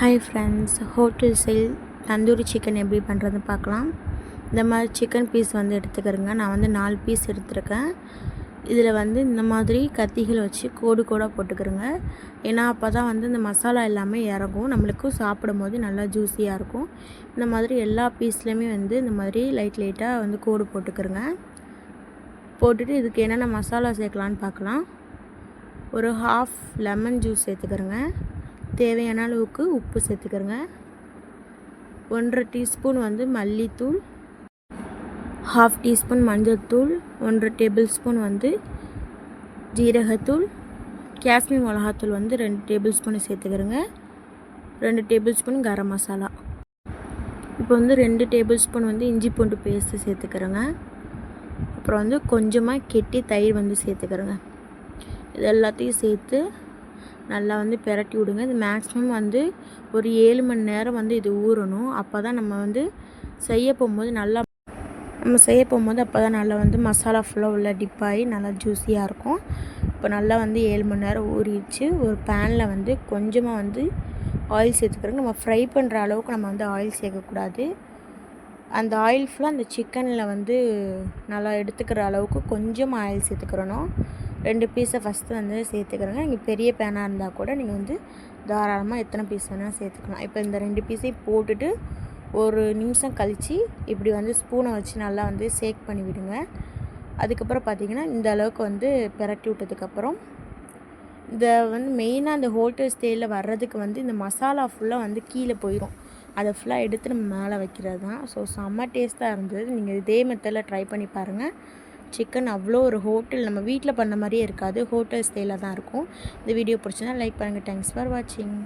Hi friends, hotel style tandoori chicken எப்படி பண்ணுறதுன்னு பார்க்கலாம். இந்த மாதிரி சிக்கன் பீஸ் வந்து எடுத்துக்கிறேங்க. நான் வந்து 4 பீஸ் எடுத்துருக்கேன். இதில் வந்து இந்த மாதிரி கத்திகள் வச்சு கோடு கோடாக போட்டுக்கிறேங்க. ஏன்னா அப்போ தான் வந்து இந்த மசாலா எல்லாமே இறங்கும், நம்மளுக்கும் சாப்பிடும் போது நல்லா ஜூஸியாக இருக்கும். இந்த மாதிரி எல்லா பீஸ்லேயுமே வந்து இந்த மாதிரி லைட்டாக வந்து கோடு போட்டுக்கிறேங்க. போட்டுட்டு இதுக்கு என்னென்ன மசாலா சேர்க்கலான்னு பார்க்கலாம். ஒரு ஹாஃப் லெமன் ஜூஸ் சேர்த்துக்கிறேங்க. தேவையான அளவுக்கு உப்பு சேர்த்துக்கிறேங்க. 1.5 டீஸ்பூன் வந்து மல்லித்தூள், 1/2 டீஸ்பூன் மஞ்சள் தூள், 1 டேபிள் ஸ்பூன் வந்து ஜீரகத்தூள், காஷ்மீர் மிளகாத்தூள் வந்து 2 டேபிள் ஸ்பூன் சேர்த்துக்கிறேங்க. 2 டேபிள் ஸ்பூன் கரம் மசாலா. இப்போ வந்து 2 டேபிள் ஸ்பூன் வந்து இஞ்சி பூண்டு பேஸ்ட்டு சேர்த்துக்கிறேங்க. அப்புறம் வந்து கொஞ்சமாக கெட்டி தயிர் வந்து சேர்த்துக்கிறேங்க. இது எல்லாத்தையும் சேர்த்து நல்லா வந்து பிரட்டி விடுங்க. இது மேக்ஸிமம் வந்து ஒரு 7 மணி நேரம் வந்து இது ஊறணும். அப்போ தான் நம்ம வந்து செய்ய போகும்போது அப்போ தான் நல்லா வந்து மசாலா ஃபுல்லாக உள்ள டிப் ஆகி நல்லா ஜூஸியாக இருக்கும். இப்போ நல்லா வந்து 7 மணி நேரம் ஊறிடுச்சு. ஒரு பேனில் வந்து கொஞ்சமாக வந்து ஆயில் சேர்த்துக்கிறோங்க. நம்ம ஃப்ரை பண்ணுற அளவுக்கு நம்ம வந்து ஆயில் சேர்க்கக்கூடாது. அந்த ஆயில் ஃபுல்லாக அந்த சிக்கனில் வந்து நல்லா எடுத்துக்கிற அளவுக்கு கொஞ்சம் ஆயில் சேர்த்துக்கிறணும். 2 பீஸை ஃபஸ்ட்டு வந்து சேர்த்துக்கிறேங்க. நீங்கள் பெரிய பேனாக இருந்தால் கூட நீங்கள் வந்து தாராளமாக எத்தனை பீஸ் வேணால் சேர்த்துக்கலாம். இப்போ இந்த 2 பீஸையும் போட்டுட்டு ஒரு நிமிஷம் கழித்து இப்படி வந்து ஸ்பூனை வச்சு நல்லா வந்து ஷேக் பண்ணி விடுங்க. அதுக்கப்புறம் பார்த்திங்கன்னா இந்த அளவுக்கு வந்து பிரட்டி விட்டதுக்கப்புறம் இதை வந்து மெயினாக இந்த ஹோட்டல் ஸ்டைலில் வர்றதுக்கு வந்து இந்த மசாலா ஃபுல்லாக வந்து கீழே போயிடும். அதை ஃபுல்லாக எடுத்து நம்ம மேலே வைக்கிறது தான். ஸோ செம்ம டேஸ்ட்டாக இருந்தது. நீங்கள் இதே மெத்தடில் ட்ரை பண்ணி பாருங்கள். சிக்கன் அவ்வளோ ஒரு ஹோட்டல் நம்ம வீட்டில் பண்ண மாதிரியே இருக்காது, ஹோட்டல் ஸ்டைலில் தான் இருக்கும். இந்த வீடியோ பிடிச்சினா லைக் பண்ணுங்கள். தேங்க்ஸ் ஃபார் வாட்சிங்.